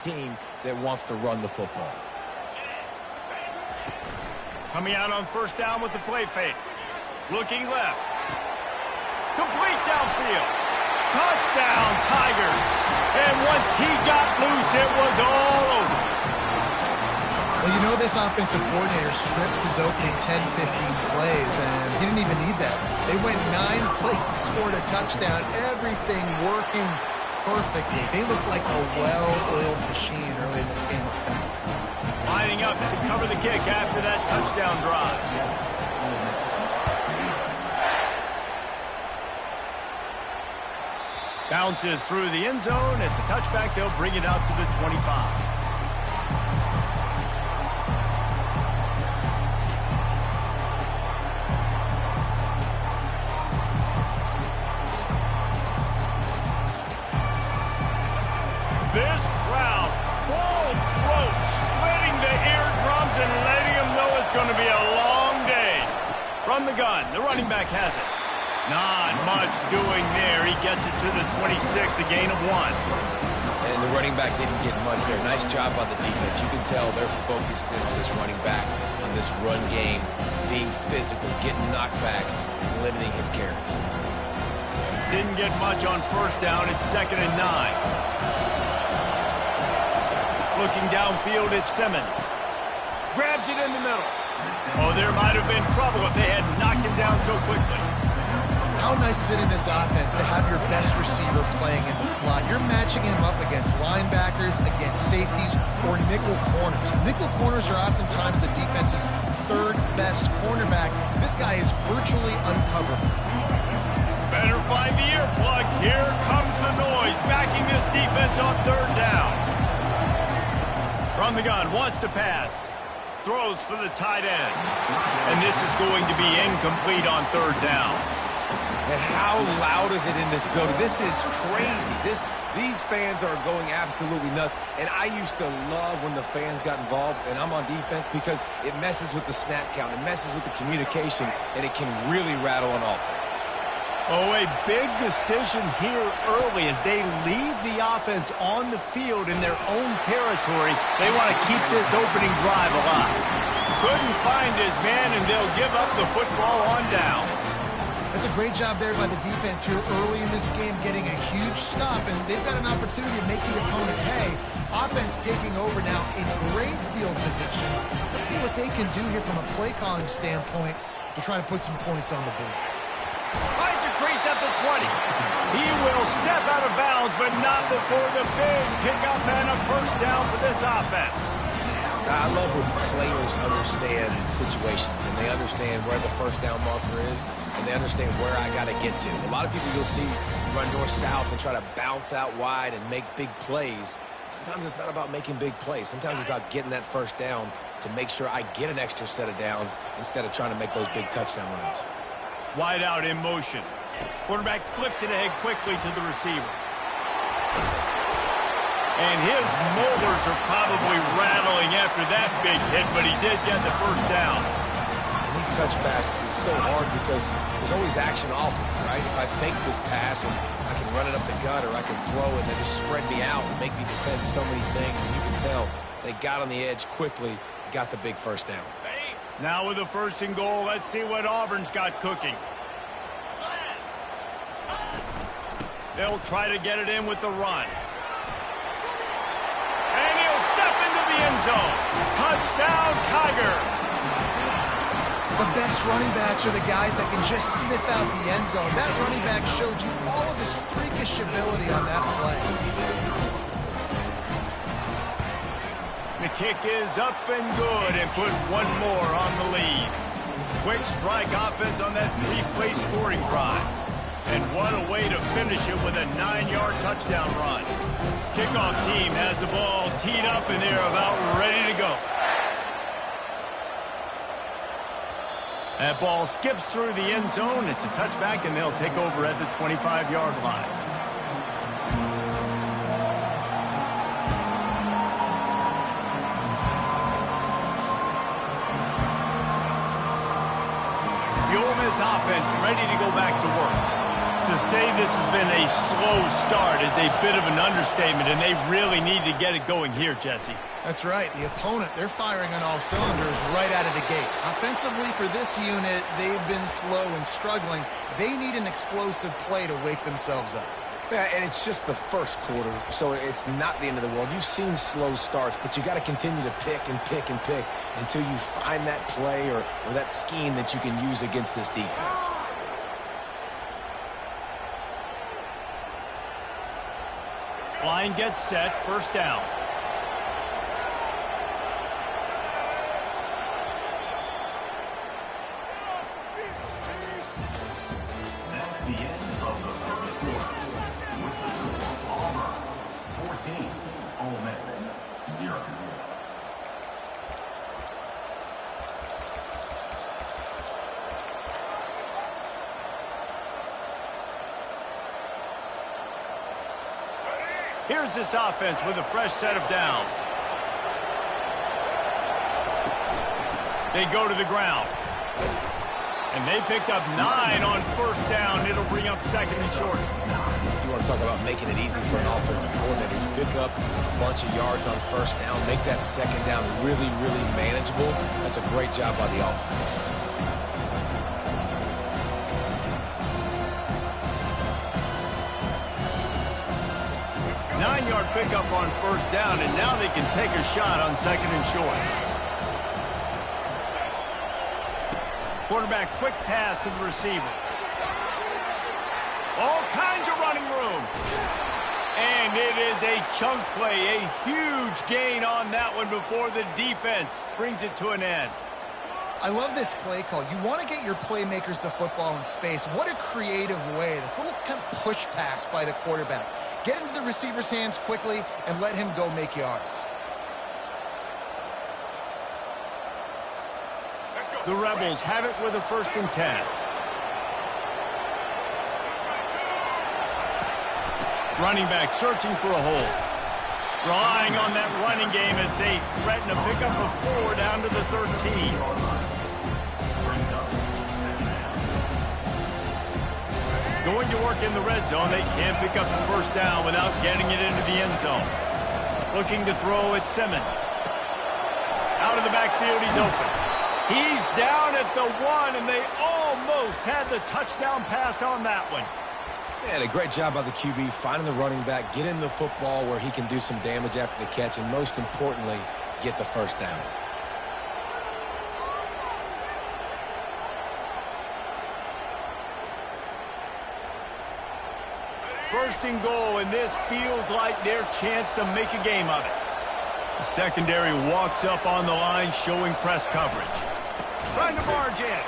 team that wants to run the football. Coming out on first down with the play fake. Looking left. Complete downfield. Touchdown, Tigers. And once he got loose, it was all over. Well, you know this offensive coordinator scripts his opening 10, 15 plays, and he didn't even need that. They went 9 plays and scored a touchdown. Everything working perfectly. They look like a well-oiled machine early in this game offensively. Lining up to cover the kick after that touchdown drive. Bounces through the end zone. It's a touchback. They'll bring it out to the 25. This crowd, full throat, splitting the eardrums and letting them know it's going to be a long day. From the gun, the running back has it. Not much doing there. He gets it to the 26, a gain of 1. And the running back didn't get much there. Nice job on the defense. You can tell they're focused in on this running back, on this run game, being physical, getting knockbacks, and limiting his carries. Didn't get much on first down. It's 2nd and 9. Looking downfield at Simmons. Grabs it in the middle. Oh, there might have been trouble if they had knocked him down so quickly. How nice is it in this offense to have your best receiver playing in the slot? You're matching him up against linebackers, against safeties, or nickel corners. Nickel corners are oftentimes the defense's 3rd best cornerback. This guy is virtually uncoverable. Better find the earplugs. Here comes the noise, backing this defense on 3rd down. From the gun, wants to pass. Throws for the tight end. And this is going to be incomplete on 3rd down. And how loud is it in this building? This is crazy. These fans are going absolutely nuts. And I used to love when the fans got involved, and I'm on defense, because it messes with the snap count. It messes with the communication, and it can really rattle an offense. Oh, a big decision here early as they leave the offense on the field in their own territory. They want to keep this opening drive alive. Couldn't find his man, and they'll give up the football on downs. That's a great job there by the defense here early in this game, getting a huge stop, and they've got an opportunity to make the opponent pay. Offense taking over now in great field position. Let's see what they can do here from a play calling standpoint to try to put some points on the board. Finds a crease at the 20. He will step out of bounds, but not before the big pickup and a first down for this offense. I love when players understand situations, and they understand where the first down marker is, and they understand where I got to get to. A lot of people you'll see run north-south and try to bounce out wide and make big plays. Sometimes it's not about making big plays. Sometimes it's about getting that first down to make sure I get an extra set of downs instead of trying to make those big touchdown runs. Wide out in motion. Quarterback flips it ahead quickly to the receiver. And his molars are probably rattling after that big hit, but he did get the first down. And these touch passes, it's so hard because there's always action off of it, right? If I fake this pass and I can run it up the gut, or I can throw it and then just spread me out and make me defend so many things, and you can tell they got on the edge quickly, got the big first down. Now with the 1st and goal, let's see what Auburn's got cooking. They'll try to get it in with the run. And he'll step into the end zone. Touchdown, Tiger. The best running backs are the guys that can just sniff out the end zone. That running back showed you all of his freakish ability on that play. The kick is up and good, and put one more on the lead. Quick strike offense on that 3-play scoring drive. And what a way to finish it with a 9-yard touchdown run. Kickoff team has the ball teed up, and they're about ready to go. That ball skips through the end zone. It's a touchback, and they'll take over at the 25-yard line. The Ole Miss offense ready to go back to work. To say this has been a slow start is a bit of an understatement, and they really need to get it going here, Jesse. That's right. The opponent, they're firing on all cylinders right out of the gate. Offensively, for this unit, they've been slow and struggling. They need an explosive play to wake themselves up. Yeah, and it's just the first quarter, so it's not the end of the world. You've seen slow starts, but you got to continue to pick and pick and pick until you find that play or that scheme that you can use against this defense. Line gets set, first down. That's the end of the first quarter. With the score, Auburn 14, Ole Miss 0. Here's this offense with a fresh set of downs. They go to the ground. And they picked up 9 on first down. It'll bring up second and short. You want to talk about making it easy for an offensive coordinator. You pick up a bunch of yards on first down, make that second down really, really manageable. That's a great job by the offense. 9-yard pickup on first down, and now they can take a shot on second and short. Quarterback quick pass to the receiver. All kinds of running room. And it is a chunk play, a huge gain on that one before the defense brings it to an end. I love this play call. You want to get your playmakers the football in space. What a creative way. This little kind of push pass by the quarterback. Get into the receiver's hands quickly and let him go make yards. The Rebels have it with a 1st and 10. Running back searching for a hole. Relying on that running game as they threaten a pickup of 4 down to the 13. Going to work in the red zone. They can't pick up the first down without getting it into the end zone. Looking to throw at Simmons. Out of the backfield, he's open. He's down at the 1, and they almost had the touchdown pass on that one. Man, a great job by the QB, finding the running back, getting the football where he can do some damage after the catch, and most importantly, get the first down. First and goal, and this feels like their chance to make a game of it. The secondary walks up on the line, showing press coverage. Trying to barge in.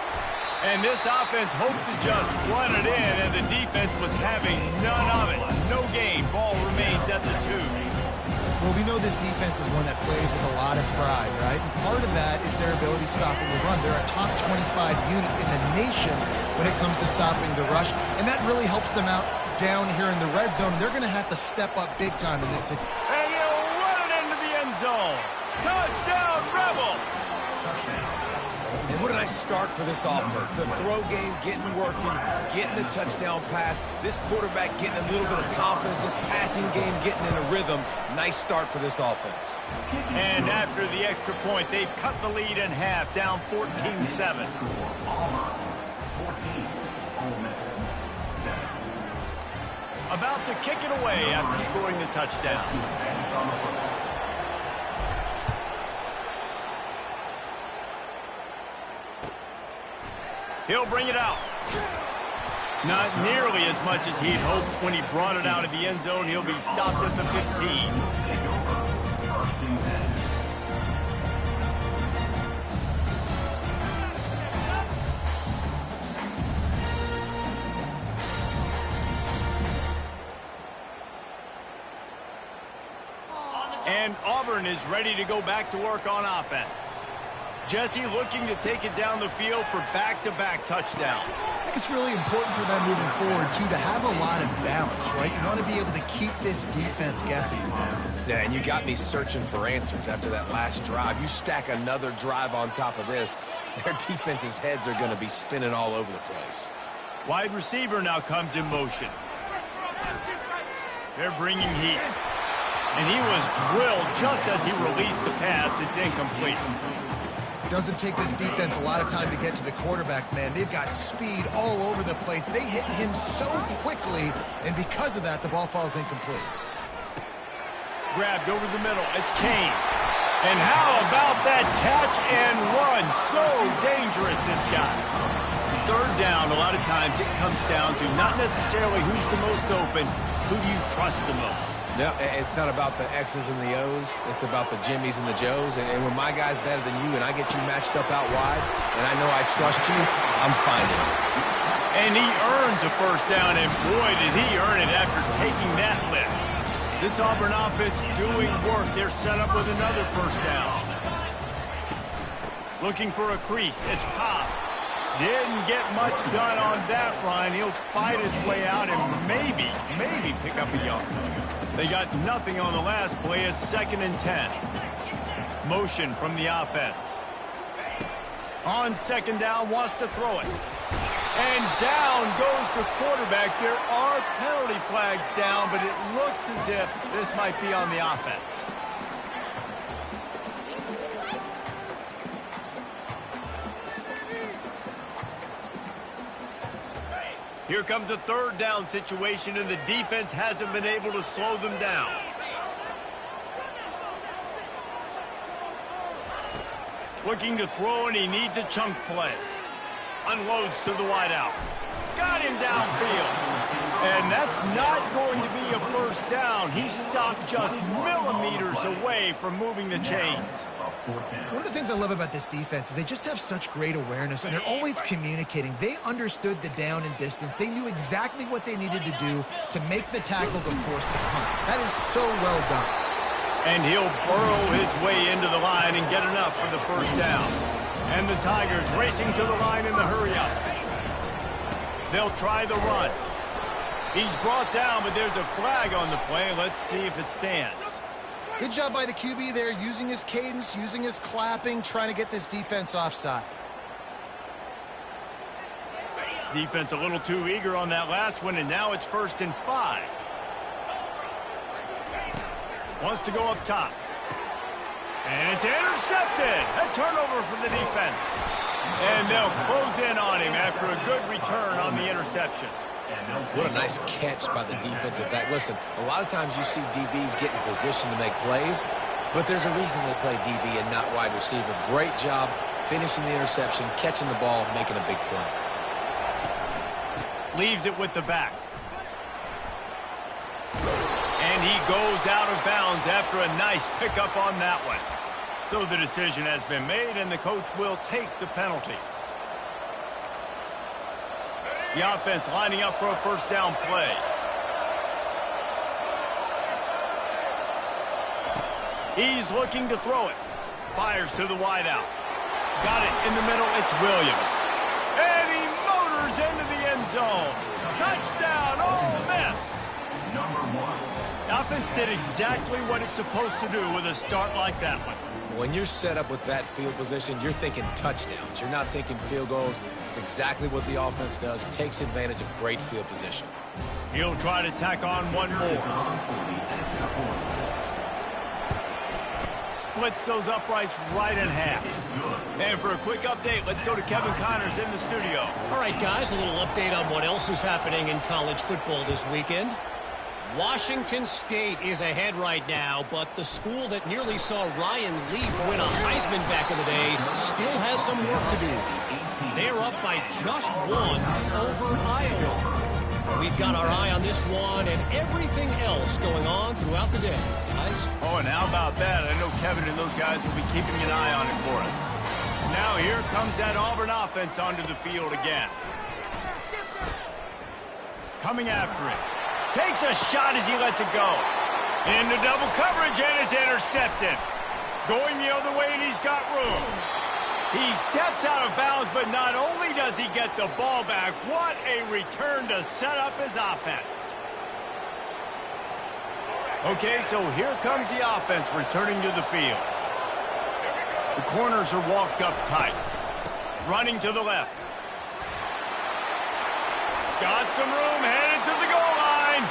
And this offense hoped to just run it in, and the defense was having none of it. No gain. Ball remains at the 2. Well, we know this defense is one that plays with a lot of pride, right? And part of that is their ability stopping the run. They're a top 25 unit in the nation when it comes to stopping the rush, and that really helps them out down here in the red zone. They're going to have to step up big time in this situation. And he'll run it into the end zone. Touchdown, Rebels! And what a nice start for this offense. The throw game getting working, getting the touchdown pass. This quarterback getting a little bit of confidence. This passing game getting in a rhythm. Nice start for this offense. And after the extra point, they've cut the lead in half, down 14-7. Auburn 14, Ole Miss 7. About to kick it away after scoring the touchdown. He'll bring it out. Not nearly as much as he'd hoped when he brought it out of the end zone. He'll be stopped at the 15. And Auburn is ready to go back to work on offense. Jesse looking to take it down the field for back-to-back touchdowns. I think it's really important for them moving forward, too, to have a lot of balance, right? You want to be able to keep this defense guessing, Bob. Yeah, and you got me searching for answers after that last drive. You stack another drive on top of this, their defense's heads are going to be spinning all over the place. Wide receiver now comes in motion. They're bringing heat. And he was drilled just as he released the pass. It's incomplete. Doesn't take this defense a lot of time to get to the quarterback, man. They've got speed all over the place. They hit him so quickly, and because of that, the ball falls incomplete. Grabbed over the middle. It's Kane. And how about that catch and run? So dangerous, this guy. Third down, a lot of times it comes down to not necessarily who's the most open, who do you trust the most? No, it's not about the X's and the O's. It's about the Jimmys and the Joes. And when my guy's better than you and I get you matched up out wide and I know I trust you, I'm finding it. And he earns a first down, and boy, did he earn it after taking that lift. This Auburn offense doing work. They're set up with another first down. Looking for a crease. It's Cobb. Didn't get much done on that run. He'll fight his way out and maybe pick up a yard. They got nothing on the last play. It's 2nd and 10. Motion from the offense. On 2nd down, wants to throw it. And down goes the quarterback. There are penalty flags down, but it looks as if this might be on the offense. Here comes a 3rd down situation, and the defense hasn't been able to slow them down. Looking to throw, and he needs a chunk play. Unloads to the wideout. Got him downfield. And that's not going to be a first down. He stopped just millimeters away from moving the chains. One of the things I love about this defense is they just have such great awareness, and they're always communicating. They understood the down and distance. They knew exactly what they needed to do to make the tackle to force the punt. That is so well done. And he'll burrow his way into the line and get enough for the first down. And the Tigers racing to the line in the hurry-up. They'll try the run. He's brought down, but there's a flag on the play. Let's see if it stands. Good job by the QB there, using his cadence, using his clapping, trying to get this defense offside. Defense a little too eager on that last one, and now it's 1st and 5. Wants to go up top. And it's intercepted. A turnover for the defense. And they'll close in on him after a good return on the interception. What a nice catch by the defensive back. Listen, a lot of times you see DBs get in position to make plays, but there's a reason they play DB and not wide receiver. Great job finishing the interception, catching the ball, making a big play. Leaves it with the back. And he goes out of bounds after a nice pickup on that one. So the decision has been made, and the coach will take the penalty. The offense lining up for a first down play. He's looking to throw it. Fires to the wideout. Got it in the middle. It's Williams. And he motors into the end zone. Touchdown, Ole Miss. Number 1. The offense did exactly what it's supposed to do with a start like that one. When you're set up with that field position, you're thinking touchdowns. You're not thinking field goals. It's exactly what the offense does. Takes advantage of great field position. He'll try to tack on one more. Splits those uprights right in half. And for a quick update, let's go to Kevin Connors in the studio. All right, guys, a little update on what else is happening in college football this weekend. Washington State is ahead right now, but the school that nearly saw Ryan Leaf win a Heisman back in the day still has some work to do. They're up by just 1 over Iowa. We've got our eye on this one and everything else going on throughout the day, guys. Oh, and how about that? I know Kevin and those guys will be keeping an eye on it for us. Now here comes that Auburn offense onto the field again. Coming after it. Takes a shot as he lets it go. Into double coverage, and it's intercepted. Going the other way, and he's got room. He steps out of bounds, but not only does he get the ball back, what a return to set up his offense. Okay, so here comes the offense returning to the field. The corners are walked up tight. Running to the left. Got some room, headed to the goal line.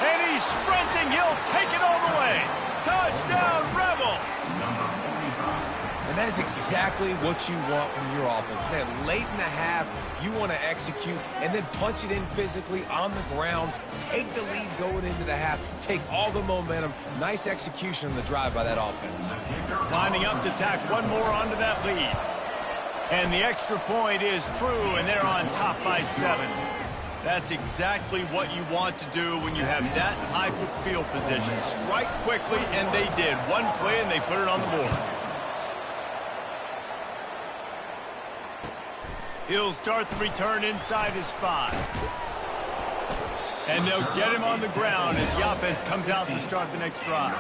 And he's sprinting. He'll take it all the way. Touchdown, Rebels. And that is exactly what you want from your offense. Man, late in the half, you want to execute and then punch it in physically on the ground, take the lead going into the half, take all the momentum. Nice execution on the drive by that offense. Lining up to tack one more onto that lead. And the extra point is true, and they're on top by 7. That's exactly what you want to do when you have that type of field position. Strike quickly, and they did. One play, and they put it on the board. He'll start the return inside his 5. And they'll get him on the ground as the offense comes out to start the next drive.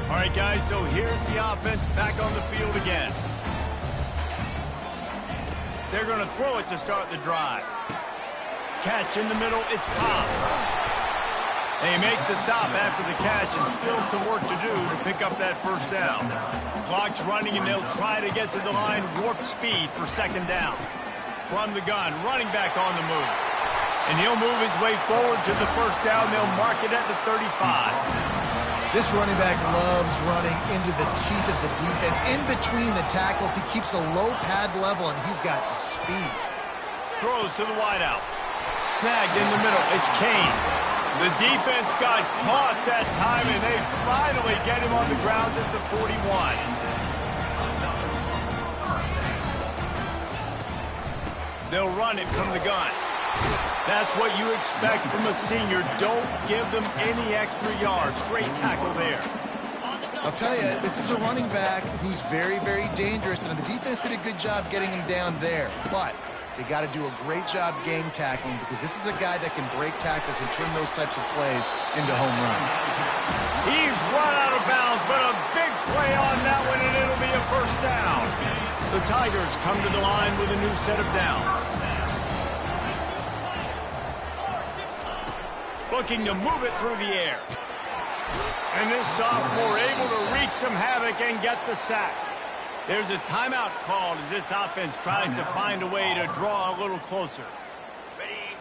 All right, guys, so here's the offense back on the field again. They're going to throw it to start the drive. Catch in the middle, it's Cobb. They make the stop after the catch, and still some work to do to pick up that first down. Clock's running, and they'll try to get to the line, warp speed for second down. From the gun, running back on the move. And he'll move his way forward to the first down. They'll mark it at the 35. This running back loves running into the teeth of the defense. In between the tackles, he keeps a low pad level, and he's got some speed. Throws to the wideout. Snagged in the middle. It's Kane. The defense got caught that time, and they finally get him on the ground at the 41. They'll run it from the gun. That's what you expect from a senior. Don't give them any extra yards. Great tackle there. I'll tell you, this is a running back who's very, very dangerous, and the defense did a good job getting him down there. But they got to do a great job game tackling, because this is a guy that can break tackles and turn those types of plays into home runs. He's run out of bounds, but a big play on that one, and it'll be a first down. The Tigers come to the line with a new set of downs. Looking to move it through the air. And this sophomore able to wreak some havoc and get the sack. There's a timeout called as this offense tries to find a way to draw a little closer.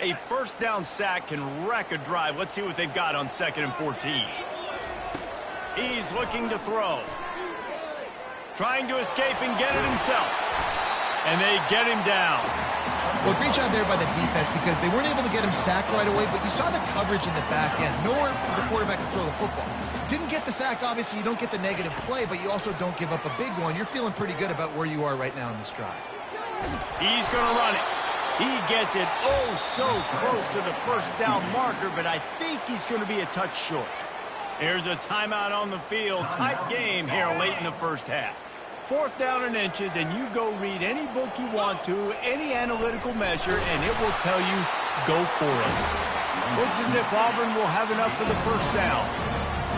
A first down sack can wreck a drive. Let's see what they've got on 2nd and 14. He's looking to throw. Trying to escape and get it himself. And they get him down. Well, great job there by the defense, because they weren't able to get him sacked right away, but you saw the coverage in the back end. Nowhere for the quarterback to throw the football. Didn't get the sack, obviously. You don't get the negative play, but you also don't give up a big one. You're feeling pretty good about where you are right now in this drive. He's going to run it. He gets it oh so close to the first down marker, but I think he's going to be a touch short. Here's a timeout on the field. Tight game here late in the first half. 4th down and inches, and you go read any book you want to, any analytical measure, and it will tell you, go for it. Looks as if Auburn will have enough for the first down.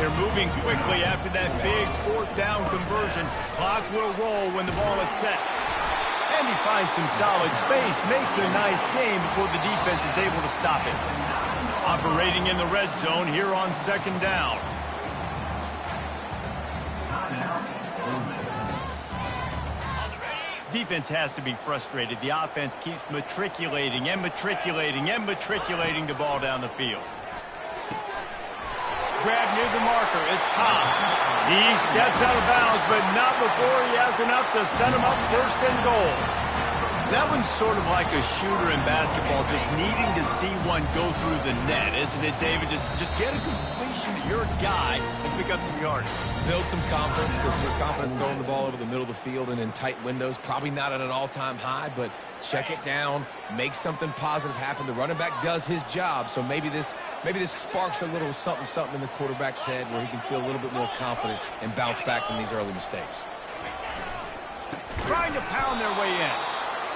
They're moving quickly after that big 4th down conversion. Clock will roll when the ball is set. And he finds some solid space, makes a nice game before the defense is able to stop it. Operating in the red zone here on 2nd down. Defense has to be frustrated. The offense keeps matriculating and matriculating and matriculating the ball down the field. Grab near the marker is Cobb. He steps out of bounds, but not before he has enough to set him up 1st and goal. That one's sort of like a shooter in basketball, just needing to see one go through the net, isn't it, David? Just get a completion to your guy and pick up some yardage. Build some confidence, because your confidence throwing the ball over the middle of the field and in tight windows, probably not at an all-time high, but check it down, make something positive happen. The running back does his job, so maybe this sparks a little something in the quarterback's head where he can feel a little bit more confident and bounce back from these early mistakes. Trying to pound their way in.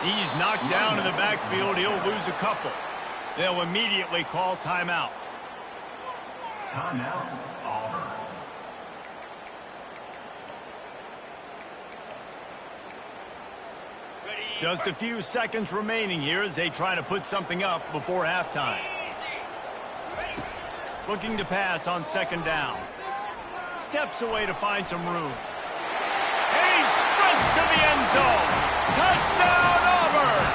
He's knocked down in the backfield. He'll lose a couple. They'll immediately call timeout. Timeout, Auburn. Just a few seconds remaining here as they try to put something up before halftime. Looking to pass on 2nd down. Steps away to find some room. And he sprints gets to the end zone. Touchdown, Auburn!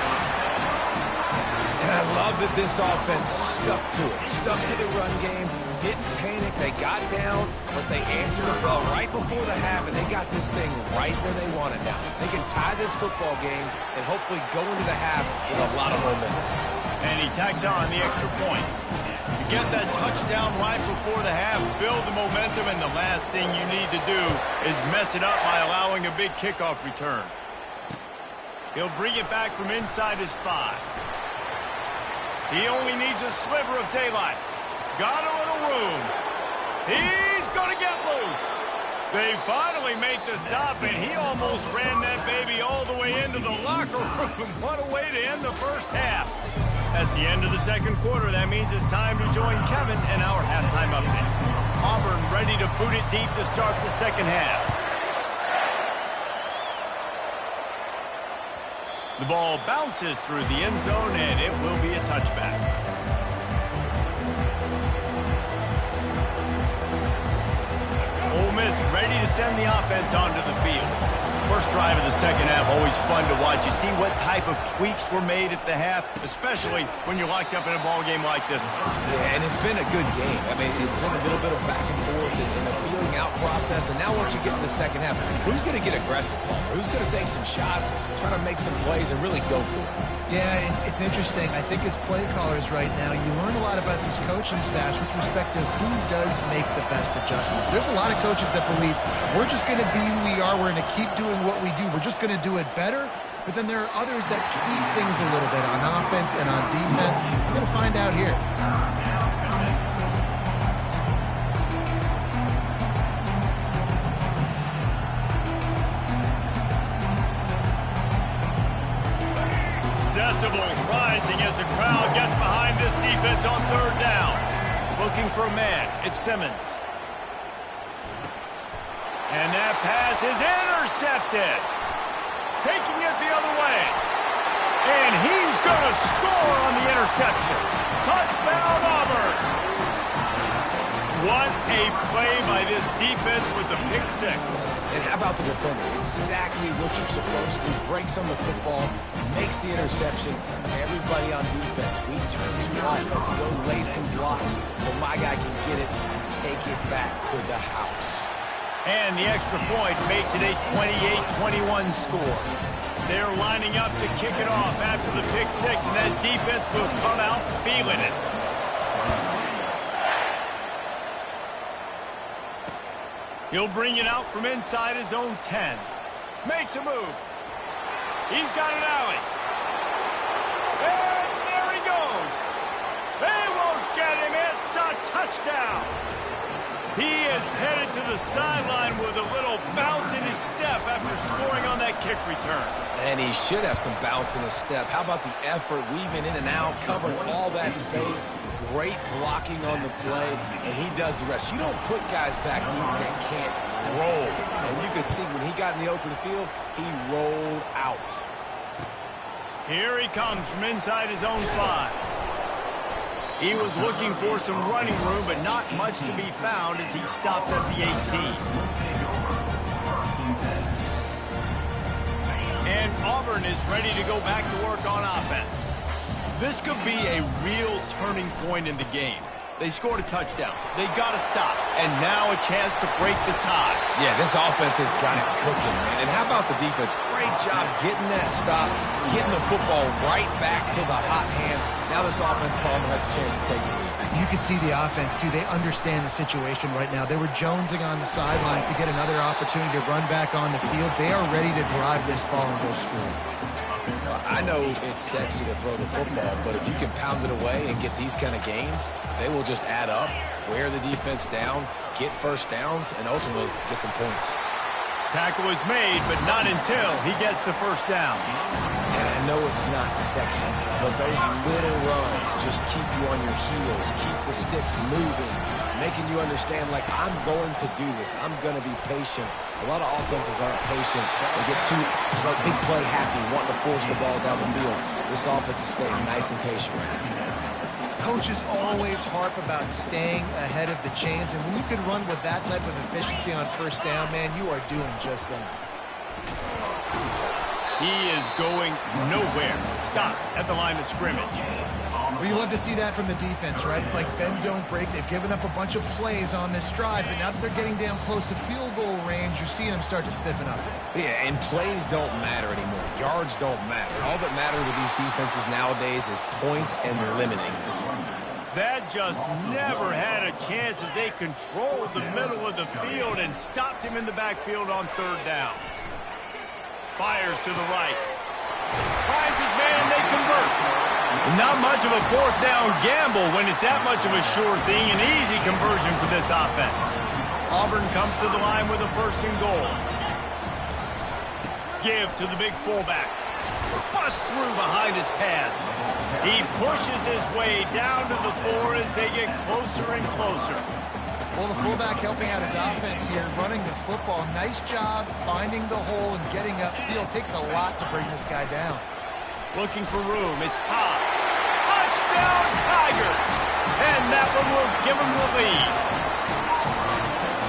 And I love that this offense stuck to it, stuck to the run game, didn't panic. They got down, but they answered the bell right before the half, and they got this thing right where they want it now. They can tie this football game and hopefully go into the half with a lot of momentum. And he tacks on the extra point. To get that touchdown right before the half, build the momentum, and the last thing you need to do is mess it up by allowing a big kickoff return. He'll bring it back from inside his 5. He only needs a sliver of daylight. Got a little room. He's going to get loose. They finally make the stop, and he almost ran that baby all the way into the locker room. What a way to end the first half. That's the end of the second quarter. That means it's time to join Kevin and our halftime update. Auburn ready to boot it deep to start the second half. The ball bounces through the end zone, and it will be a touchback. Ole Miss ready to send the offense onto the field. First drive of the second half, always fun to watch. You see what type of tweaks were made at the half, especially when you're locked up in a ball game like this one. Yeah, and it's been a good game. I mean, it's been a little bit of back and forth and a feeling out process. And now once you get in the second half, who's going to get aggressive, Paul? Who's going to take some shots, try to make some plays, and really go for it? Yeah, it's interesting. I think as play callers right now, you learn a lot about these coaching staffs with respect to who does make the best adjustments. There's a lot of coaches that believe we're just going to be who we are. We're going to keep doing what we do. We're just going to do it better. But then there are others that tweak things a little bit on offense and on defense. We're going to find out here. Decibels rising as the crowd gets behind this defense on third down. Looking for a man. It's Simmons. And that pass is intercepted. Taking it the other way. And he's going to score on the interception. Touchdown, Auburn. What a play by this defense with the pick 6. And how about the defender? Exactly what you're supposed to do. Breaks on the football, makes the interception. Everybody on defense, we turn to offense, go lay some blocks so my guy can get it and take it back to the house. And the extra point makes it a 28-21 score. They're lining up to kick it off after the pick 6, and that defense will come out feeling it. He'll bring it out from inside his own 10. Makes a move. He's got an alley. And there he goes. They won't get him. It's a touchdown. He is headed to the sideline with a little bounce in his step after scoring on that kick return. And he should have some bounce in his step. How about the effort, weaving in and out, covering all that space. Great blocking on the play, and he does the rest. You don't put guys back deep that can't roll. And you could see when he got in the open field, he rolled out. Here he comes from inside his own 5. He was looking for some running room, but not much to be found as he stopped at the 18. And Auburn is ready to go back to work on offense. This could be a real turning point in the game. They scored a touchdown. They got to stop. And now a chance to break the tie. Yeah, this offense has got it cooking, man. And how about the defense? Great job getting that stop, getting the football right back to the hot hand. Now this offense, Palmer, has a chance to take the lead. You can see the offense, too. They understand the situation right now. They were jonesing on the sidelines to get another opportunity to run back on the field. They are ready to drive this ball and go score. I know it's sexy to throw the football, but if you can pound it away and get these kind of gains, they will just add up, wear the defense down, get first downs, and ultimately get some points. Tackle is made, but not until he gets the first down. And I know it's not sexy, but those little runs just keep you on your heels, keep the sticks moving, making you understand, like, I'm going to do this. I'm going to be patient. A lot of offenses aren't patient. They get too big play happy, wanting to force the ball down the field. This offense is staying nice and patient right now. Coaches always harp about staying ahead of the chains, and when you can run with that type of efficiency on first down, man, you are doing just that. He is going nowhere. Stop at the line of scrimmage. Well, you love to see that from the defense, right? It's like bend, don't break. They've given up a bunch of plays on this drive, but now that they're getting down close to field goal range, you're seeing them start to stiffen up. Yeah, and plays don't matter anymore. Yards don't matter. All that matters with these defenses nowadays is points and limiting them. That just never had a chance as they controlled the middle of the field and stopped him in the backfield on third down. Fires to the right. Finds his man, and they convert. Not much of a fourth down gamble when it's that much of a sure thing. An easy conversion for this offense. Auburn comes to the line with a first and goal. Give to the big fullback. Bust through behind his pad. He pushes his way down to the 4 as they get closer and closer. Well, the fullback helping out his offense here, running the football. Nice job finding the hole and getting upfield. Takes a lot to bring this guy down. Looking for room. It's Cobb. Touchdown, Tigers! And that one will give them the lead.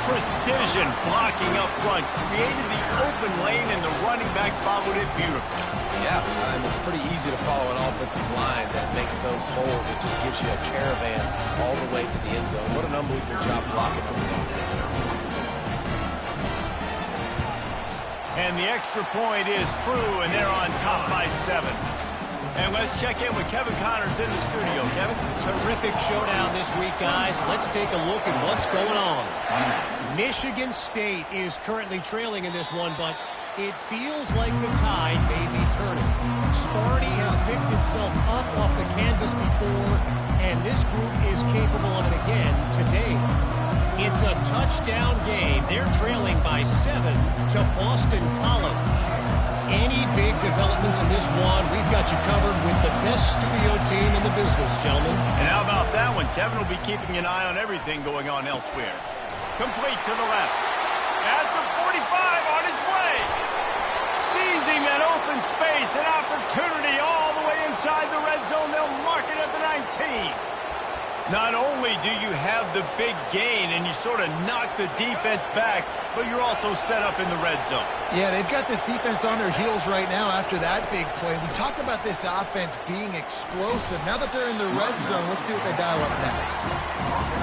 Precision blocking up front. Created the open lane, and the running back followed it beautifully. Yeah, it's pretty easy to follow an offensive line that makes those holes. It just gives you a caravan all the way to the end zone. What an unbelievable job blocking up front. And the extra point is true, and they're on top by 7. And let's check in with Kevin Connors in the studio. Kevin? Terrific showdown this week, guys. Let's take a look at what's going on. Michigan State is currently trailing in this one, but it feels like the tide may be turning. Sparty has picked itself up off the canvas before, and this group is capable of it again today. It's a touchdown game. They're trailing by 7 to Boston College. Any big developments in this one, we've got you covered with the best studio team in the business, gentlemen. And how about that one? Kevin will be keeping an eye on everything going on elsewhere. Complete to the left. At the 45 on his way. Seizing that open space, an opportunity all the way inside the red zone. They'll mark it at the 19. Not only do you have the big gain and you sort of knock the defense back, but you're also set up in the red zone. Yeah, they've got this defense on their heels right now after that big play. We talked about this offense being explosive. Now that they're in the red zone, let's see what they dial up next.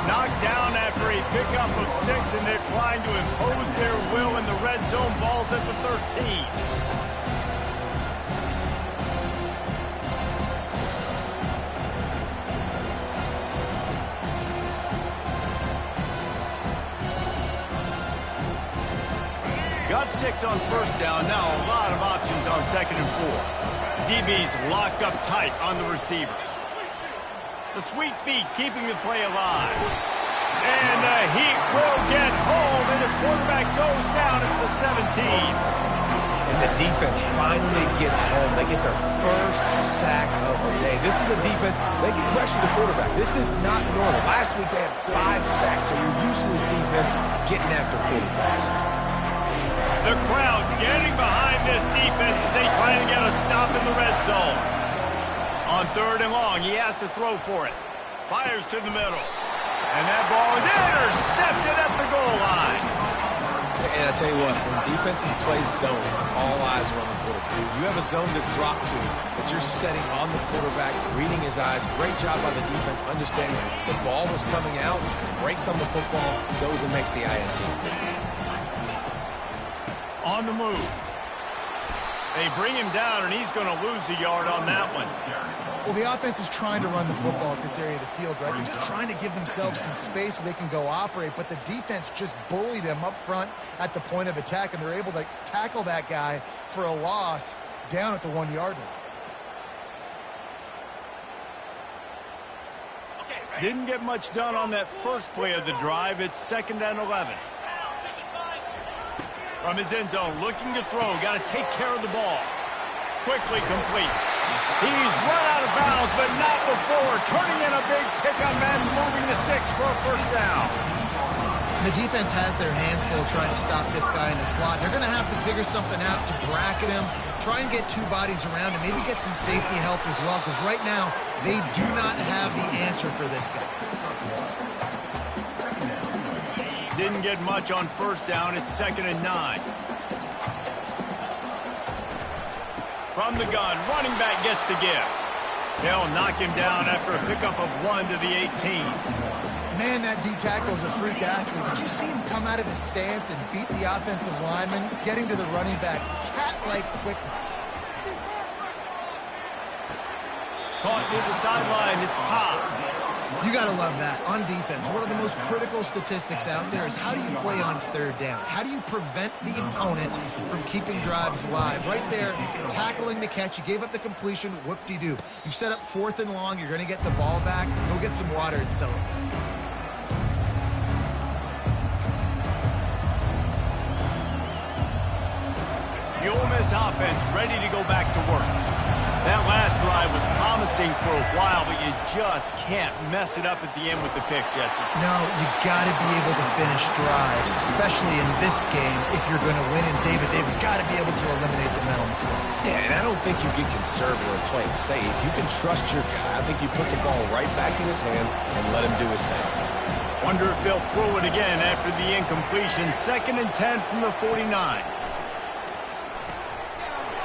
Knocked down after a pickup of 6, and they're trying to impose their will in the red zone. Ball's at the 13. Got 6 on first down. Now a lot of options on 2nd and 4. DB's locked up tight on the receivers. The sweet feet keeping the play alive. And the heat will get home, and the quarterback goes down at the 17. And the defense finally gets home. They get their first sack of the day. This is a defense, they can pressure the quarterback. This is not normal. Last week they had 5 sacks, so you're used to this defense getting after quarterbacks. The crowd getting behind this defense as they try to get a stop in the red zone. On 3rd and long, he has to throw for it. Fires to the middle. And that ball is intercepted at the goal line. And I tell you what, when defenses play zone, all eyes are on the quarterback. You have a zone to drop to, but you're setting on the quarterback, reading his eyes. Great job by the defense, understanding the ball was coming out, breaks on the football, goes and makes the INT. On the move. They bring him down, and he's going to lose a yard on that one. Well, the offense is trying to run the football at this area of the field, right? They're just trying to give themselves some space so they can go operate, but the defense just bullied them up front at the point of attack, and they're able to tackle that guy for a loss down at the 1-yard line. Didn't get much done on that first play of the drive. It's 2nd and 11. From his end zone, looking to throw. Got to take care of the ball. Quickly complete. He's run out of bounds, but not before. Turning in a big pick-up and moving the sticks for a first down. The defense has their hands full trying to stop this guy in the slot. They're going to have to figure something out to bracket him, try and get 2 bodies around him, maybe get some safety help as well, because right now they do not have the answer for this guy. Didn't get much on first down. It's 2nd and 9. From the gun, running back gets to give. They'll knock him down after a pickup of 1 to the 18. Man, that D-tackle is a freak athlete. Did you see him come out of his stance and beat the offensive lineman, getting to the running back? Cat-like quickness. Caught near the sideline, it's Cobb. You got to love that. On defense, one of the most critical statistics out there is how do you play on third down? How do you prevent the opponent from keeping drives alive? Right there, tackling the catch. You gave up the completion. Whoop-de-doo. You set up 4th and long. You're going to get the ball back. Go get some water and celebrate. The Ole Miss offense ready to go back to work. That last drive was promising for a while, but you just can't mess it up at the end with the pick, Jesse. No, you got to be able to finish drives, especially in this game if you're going to win. And David, they've got to be able to eliminate the mental mistakes. Yeah, and I don't think you get conservative or play it safe. You can trust your guy. I think you put the ball right back in his hands and let him do his thing. Wonder if they'll throw it again after the incompletion. 2nd and 10 from the 49.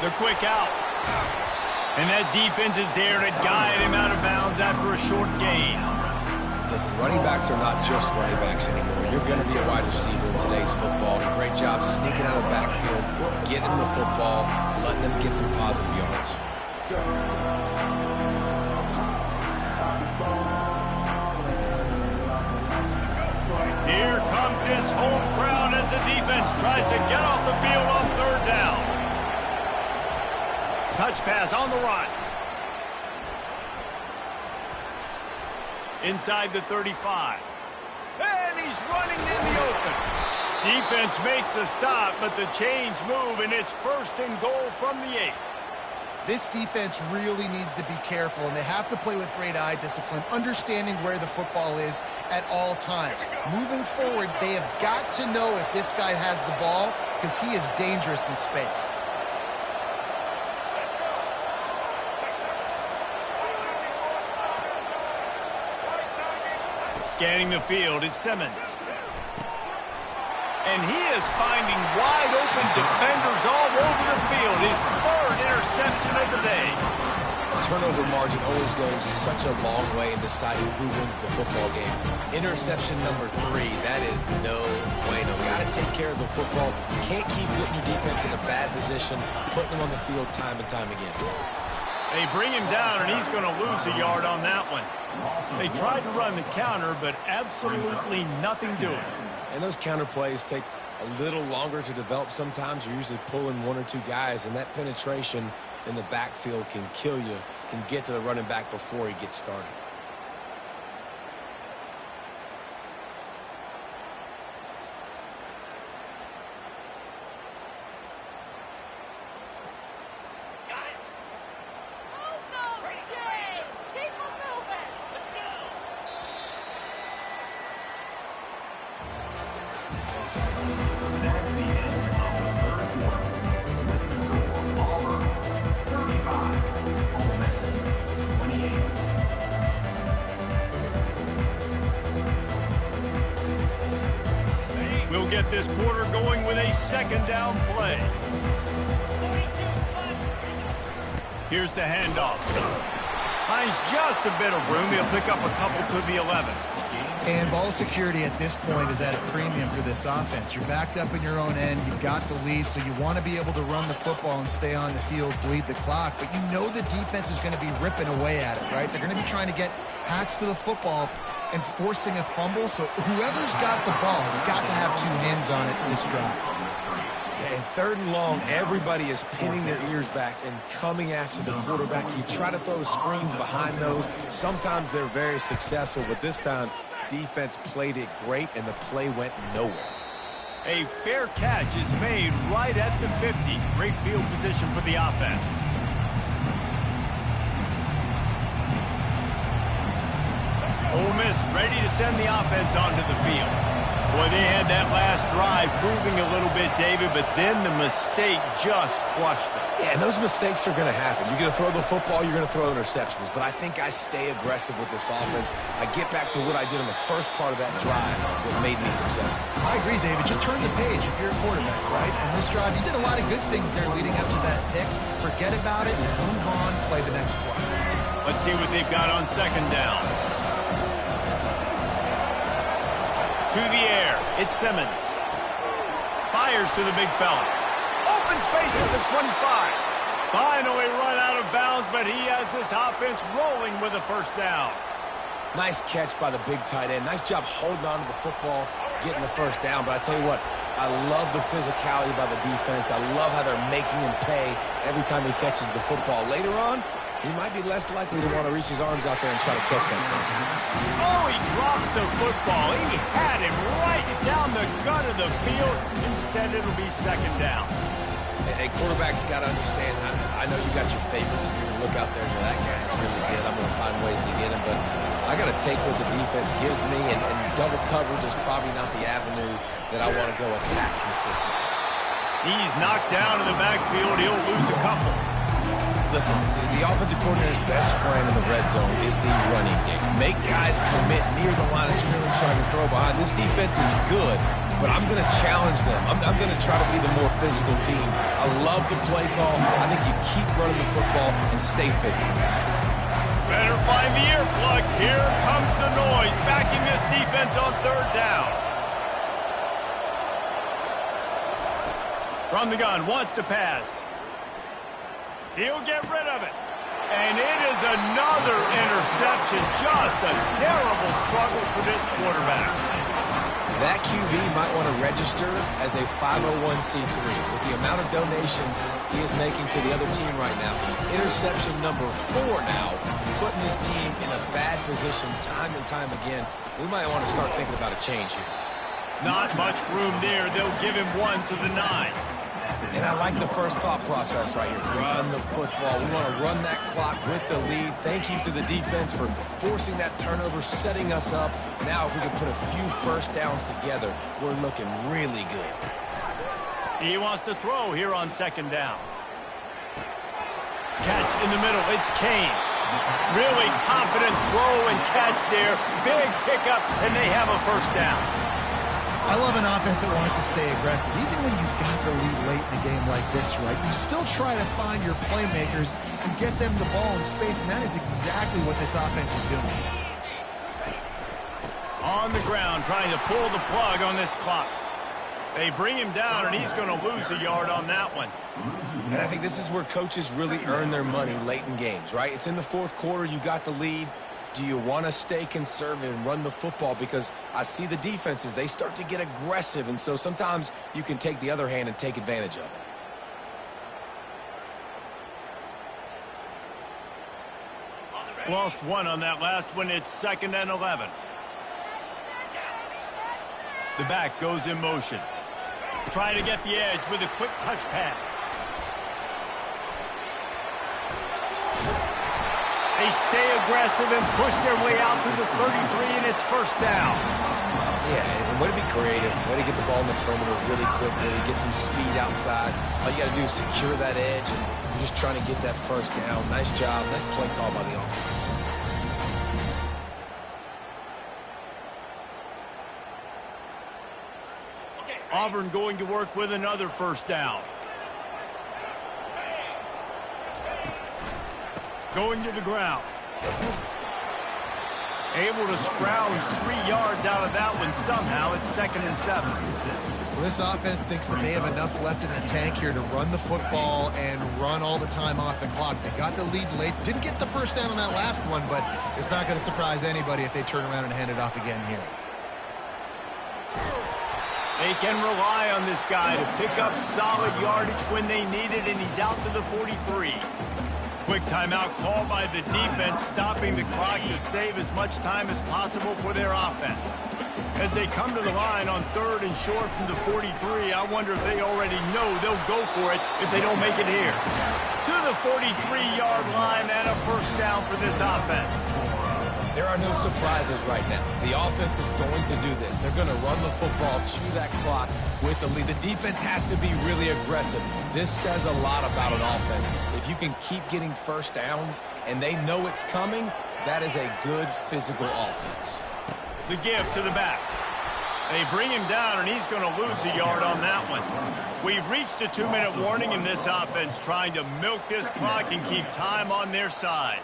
The quick out. And that defense is there to guide him out of bounds after a short gain. Listen, running backs are not just running backs anymore. You're going to be a wide receiver in today's football. A great job sneaking out of the backfield, getting the football, letting them get some positive yards. Here comes this home crowd as the defense tries to get off the field on 3rd down. Touch pass on the run. Inside the 35. And he's running in the open. Defense makes a stop, but the chains move, and it's 1st and goal from the 8. This defense really needs to be careful, and they have to play with great eye discipline, understanding where the football is at all times. Moving forward, they have got to know if this guy has the ball, because he is dangerous in space. Scanning the field, it's Simmons. And he is finding wide-open defenders all over the field. His 3rd interception of the day. Turnover margin always goes such a long way in deciding who wins the football game. Interception number 3, that is no bueno. Got to take care of the football. You can't keep putting your defense in a bad position, putting them on the field time and time again. They bring him down, and he's going to lose a yard on that one. They tried to run the counter, but absolutely nothing doing. And those counter plays take a little longer to develop sometimes. You're usually pulling 1 or 2 guys, and that penetration in the backfield can kill you, can get to the running back before he gets started. We'll get this quarter going with a 2nd down play. Here's the handoff. Finds just a bit of room. He'll pick up a couple to the 11. And ball security at this point is at a premium for this offense. You're backed up in your own end. You've got the lead, so you want to be able to run the football and stay on the field, bleed the clock. But you know the defense is going to be ripping away at it, right? They're going to be trying to get hats to the football and forcing a fumble. So whoever's got the ball has got to have 2 hands on it this drive. Yeah, and 3rd and long, everybody is pinning their ears back and coming after the quarterback. You try to throw screens behind those. Sometimes they're very successful, but this time, defense played it great, and the play went nowhere. A fair catch is made right at the 50. Great field position for the offense. Ole Miss ready to send the offense onto the field. Boy, they had had that last drive moving a little bit, David, but then the mistake just crushed them. Yeah, and those mistakes are going to happen. You're going to throw the football, you're going to throw interceptions. But I think I stay aggressive with this offense. I get back to what I did in the first part of that drive, what made me successful. I agree, David. Just turn the page if you're a quarterback, right? In this drive, you did a lot of good things there leading up to that pick. Forget about it, move on, play the next play. Let's see what they've got on second down. To the air, it's Simmons. Fires to the big fella. Open space at the 25. Finally run out of bounds, but he has this offense rolling with a first down. Nice catch by the big tight end. Nice job holding on to the football, getting the first down. But I tell you what, I love the physicality by the defense. I love how they're making him pay every time he catches the football. Later on, he might be less likely to want to reach his arms out there and try to catch that thing. Oh, he drops the football. He had him right down the gut of the field. Instead, it'll be second down. Hey, quarterbacks got to understand, I know you got your favorites. You're going to look out there and go, that guy's really good. I'm going to find ways to get him. But I got to take what the defense gives me, and double coverage is probably not the avenue that I want to go attack consistently. He's knocked down in the backfield. He'll lose a couple. Listen, the offensive coordinator's best friend in the red zone is the running game. Make guys commit near the line of scrimmage so I can throw behind. This defense is good, but I'm going to challenge them. I'm going to try to be the more physical team. I love the play call. I think you keep running the football and stay physical. Better find the earplugs. Here comes the noise, backing this defense on third down. From the gun, wants to pass. He'll get rid of it. And it is another interception. Just a terrible struggle for this quarterback. That QB might want to register as a 501c3. With the amount of donations he is making to the other team right now, interception number 4 now, putting his team in a bad position time and time again. We might want to start thinking about a change here. Not much room there. They'll give him 1 to the 9. And I like the first thought process right here. Run the football. We want to run that clock with the lead. Thank you to the defense for forcing that turnover, setting us up. Now if we can put a few first downs together, we're looking really good. He wants to throw here on second down. Catch in the middle. It's Kane. Really confident throw and catch there. Big pickup, and they have a first down. I love an offense that wants to stay aggressive. Even when you've got the lead late in a game like this, right, you still try to find your playmakers and get them the ball in space, and that is exactly what this offense is doing. On the ground, trying to pull the plug on this clock. They bring him down, and he's going to lose a yard on that one. And I think this is where coaches really earn their money late in games, right? It's in the fourth quarter. You got the lead. Do you want to stay conservative and run the football? Because I see the defenses, they start to get aggressive, and so sometimes you can take the other hand and take advantage of it. Lost 1 on that last one. It's 2nd and 11. The back goes in motion. Trying to get the edge with a quick touch pass. They stay aggressive and push their way out to the 33, and it's first down. Yeah, and way to be creative, way to get the ball in the perimeter really quickly, get some speed outside. All you got to do is secure that edge, and you're just trying to get that first down. Nice job, nice play call by the offense. Auburn going to work with another first down. Going to the ground. Able to scrounge 3 yards out of that one somehow. It's 2nd and 7. Well, this offense thinks that they have enough left in the tank here to run the football and run all the time off the clock. They got the lead late. Didn't get the first down on that last one, but it's not going to surprise anybody if they turn around and hand it off again here. They can rely on this guy to pick up solid yardage when they need it, and he's out to the 43. Quick timeout call by the defense, stopping the clock to save as much time as possible for their offense. As they come to the line on 3rd and short from the 43, I wonder if they already know they'll go for it if they don't make it here. To the 43-yard line and a first down for this offense. There are no surprises right now. The offense is going to do this. They're going to run the football, chew that clock with the lead. The defense has to be really aggressive. This says a lot about an offense. If you can keep getting first downs and they know it's coming, that is a good physical offense. The give to the back. They bring him down, and he's going to lose a yard on that one. We've reached a 2-minute warning in this offense, trying to milk this clock and keep time on their side.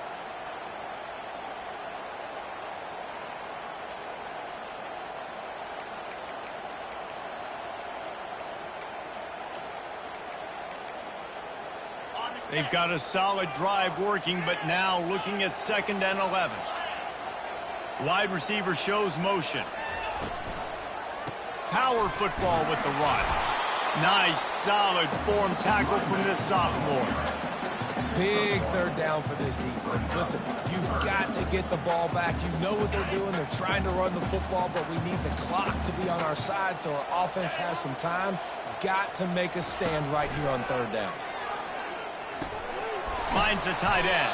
They've got a solid drive working, but now looking at 2nd and 11. Wide receiver shows motion. Power football with the run. Nice, solid form tackle from this sophomore. Big 3rd down for this defense. Listen, you've got to get the ball back. You know what they're doing. They're trying to run the football, but we need the clock to be on our side so our offense has some time. Got to make a stand right here on 3rd down. Finds the tight end.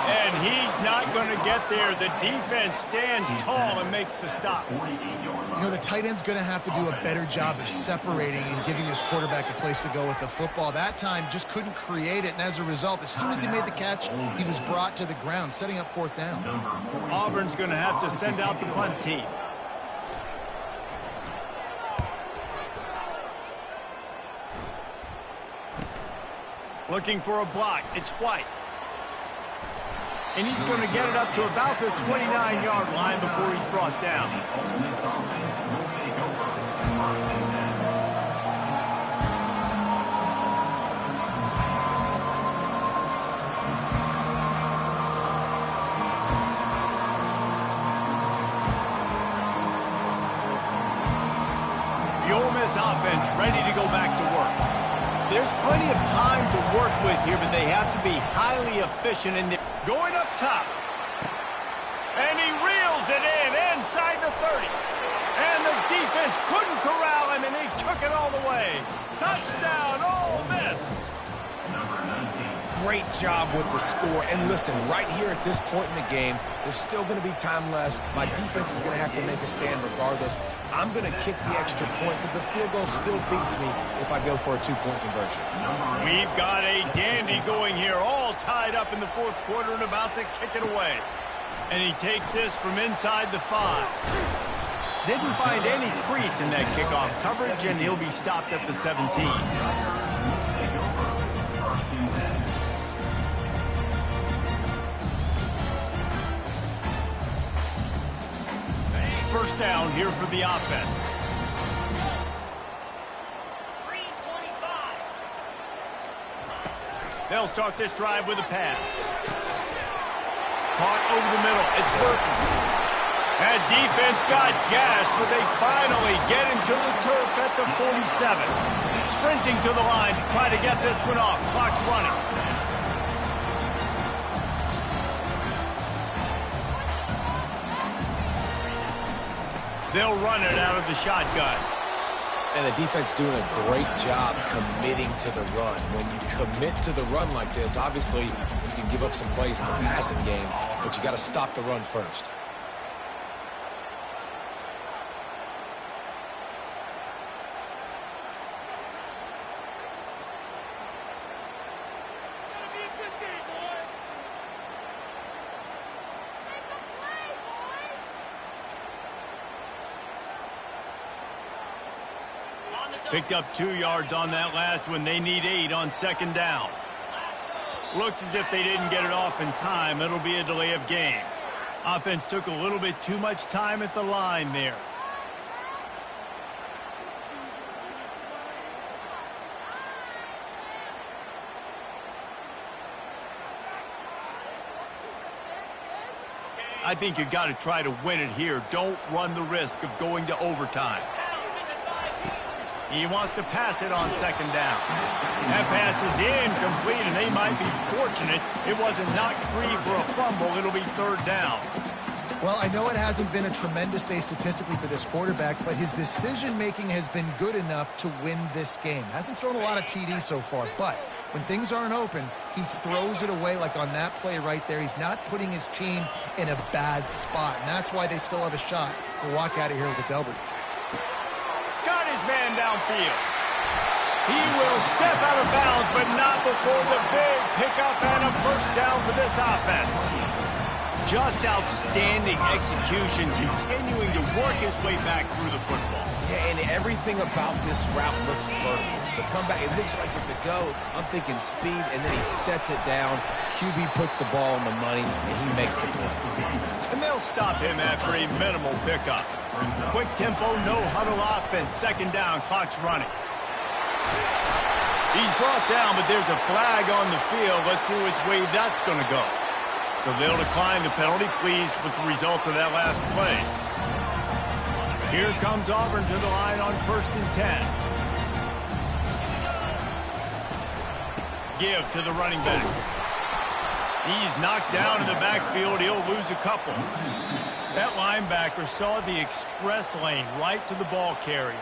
And he's not going to get there. The defense stands tall and makes the stop. You know, the tight end's going to have to do a better job of separating and giving his quarterback a place to go with the football. That time just couldn't create it, and as a result, as soon as he made the catch, he was brought to the ground, setting up 4th down. Auburn's going to have to send out the punt team. Looking for a block. It's White. And he's going to get it up to about the 29-yard line before he's brought down. The Ole Miss offense ready to go back to work. There's plenty of time to work with here, but they have to be highly efficient in going up top. And he reels it in inside the 30. And the defense couldn't corral him, and he took it all the way. Touchdown, Ole Miss. Great job with the score. And listen, right here at this point in the game, there's still going to be time left. My defense is going to have to make a stand regardless. I'm going to kick the extra point because the field goal still beats me if I go for a 2-point conversion. We've got a dandy going here, all tied up in the 4th quarter and about to kick it away. And he takes this from inside the 5. Didn't find any crease in that kickoff coverage, and he'll be stopped at the 17. First down here for the offense. They'll start this drive with a pass. Caught over the middle. It's Burton. That defense got gas, but they finally get him to the turf at the 47. Sprinting to the line to try to get this one off. Clock's running. They'll run it out of the shotgun. And the defense doing a great job committing to the run. When you commit to the run like this, obviously you can give up some plays in the passing game, but you got to stop the run first. Picked up 2 yards on that last one. They need 8 on 2nd down. Looks as if they didn't get it off in time. It'll be a delay of game. Offense took a little bit too much time at the line there. I think you got to try to win it here. Don't run the risk of going to overtime. He wants to pass it on 2nd down. That pass is incomplete, and they might be fortunate it wasn't knocked free for a fumble. It'll be 3rd down. Well, I know it hasn't been a tremendous day statistically for this quarterback, but his decision-making has been good enough to win this game. Hasn't thrown a lot of TDs so far, but when things aren't open, he throws it away like on that play right there. He's not putting his team in a bad spot, and that's why they still have a shot to walk out of here with a W. Got his man downfield. He will step out of bounds, but not before the big pickup and a first down for this offense. Just outstanding execution, continuing to work his way back through the football. Yeah, and everything about this route looks vertical. The comeback, it looks like it's a go. I'm thinking speed, and then he sets it down. QB puts the ball on the money, and he makes the play. And they'll stop him after a minimal pickup. Quick tempo, no huddle offense. Second down, clock's running. He's brought down, but there's a flag on the field. Let's see which way that's going to go. So they'll decline the penalty, pleased with the results of that last play. Here comes Auburn to the line on 1st and 10. Give to the running back. He's knocked down in the backfield. He'll lose a couple. That linebacker saw the express lane right to the ball carrier.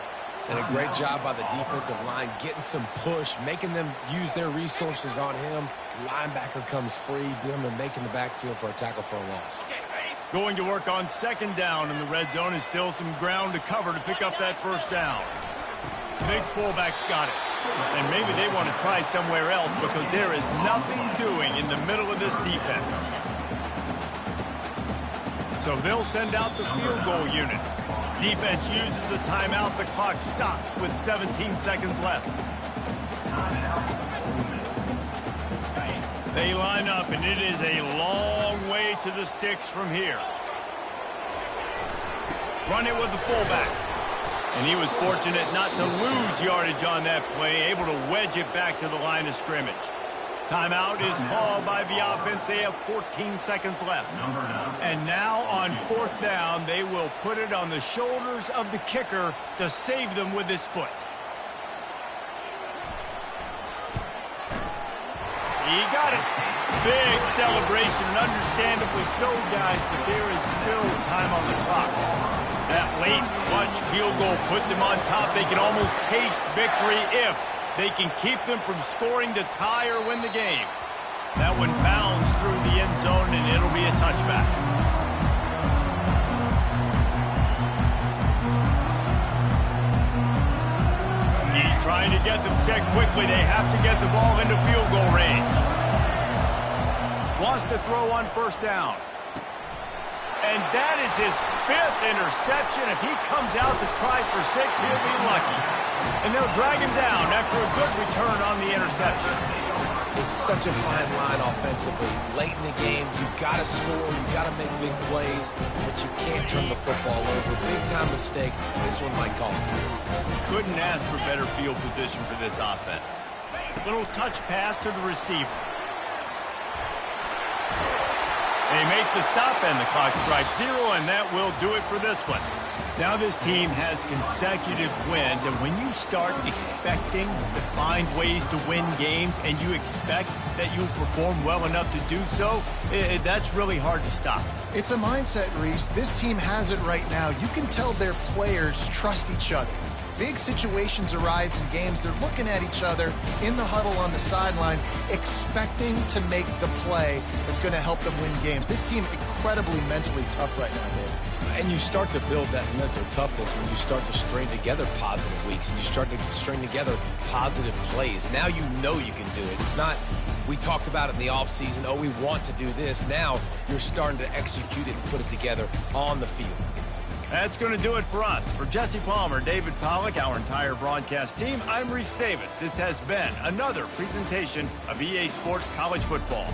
And a great job by the defensive line, getting some push, making them use their resources on him. Linebacker comes free, and making the backfield for a tackle for a loss. Going to work on second down in the red zone, and still some ground to cover to pick up that first down. Big fullback's got it. And maybe they want to try somewhere else because there is nothing doing in the middle of this defense. So they'll send out the field goal unit. Defense uses a timeout. The clock stops with 17 seconds left. They line up, and it is a long way to the sticks from here. Run it with the fullback. And he was fortunate not to lose yardage on that play, able to wedge it back to the line of scrimmage. Timeout is called by the offense. They have 14 seconds left. And now on 4th down, they will put it on the shoulders of the kicker to save them with his foot. He got it. Big celebration, and understandably so, guys, but there is still time on the clock. That late clutch field goal put them on top. They can almost taste victory if they can keep them from scoring to tie or win the game. That one bounds through the end zone, and it'll be a touchback. He's trying to get them set quickly. They have to get the ball into field goal range. Wants to throw on 1st down. And that is his 5th interception. If he comes out to try for 6, he'll be lucky. And they'll drag him down after a good return on the interception. It's such a fine line offensively. Late in the game, you've got to score, you've got to make big plays, but you can't turn the football over. Big-time mistake. This one might cost you. Couldn't ask for better field position for this offense. Little touch pass to the receiver. They make the stop, and the clock strikes 0, and that will do it for this one. Now this team has consecutive wins, and when you start expecting to find ways to win games and you expect that you'll perform well enough to do so, that's really hard to stop. It's a mindset, Reese. This team has it right now. You can tell their players trust each other. Big situations arise in games. They're looking at each other in the huddle on the sideline, expecting to make the play that's going to help them win games. This team incredibly mentally tough right now, Dave. And you start to build that mental toughness when you start to string together positive weeks and you start to string together positive plays. Now you know you can do it. It's not, we talked about it in the offseason, oh, we want to do this. Now you're starting to execute it and put it together on the field. That's going to do it for us. For Jesse Palmer, David Pollack, our entire broadcast team, I'm Reese Davis. This has been another presentation of EA Sports College Football.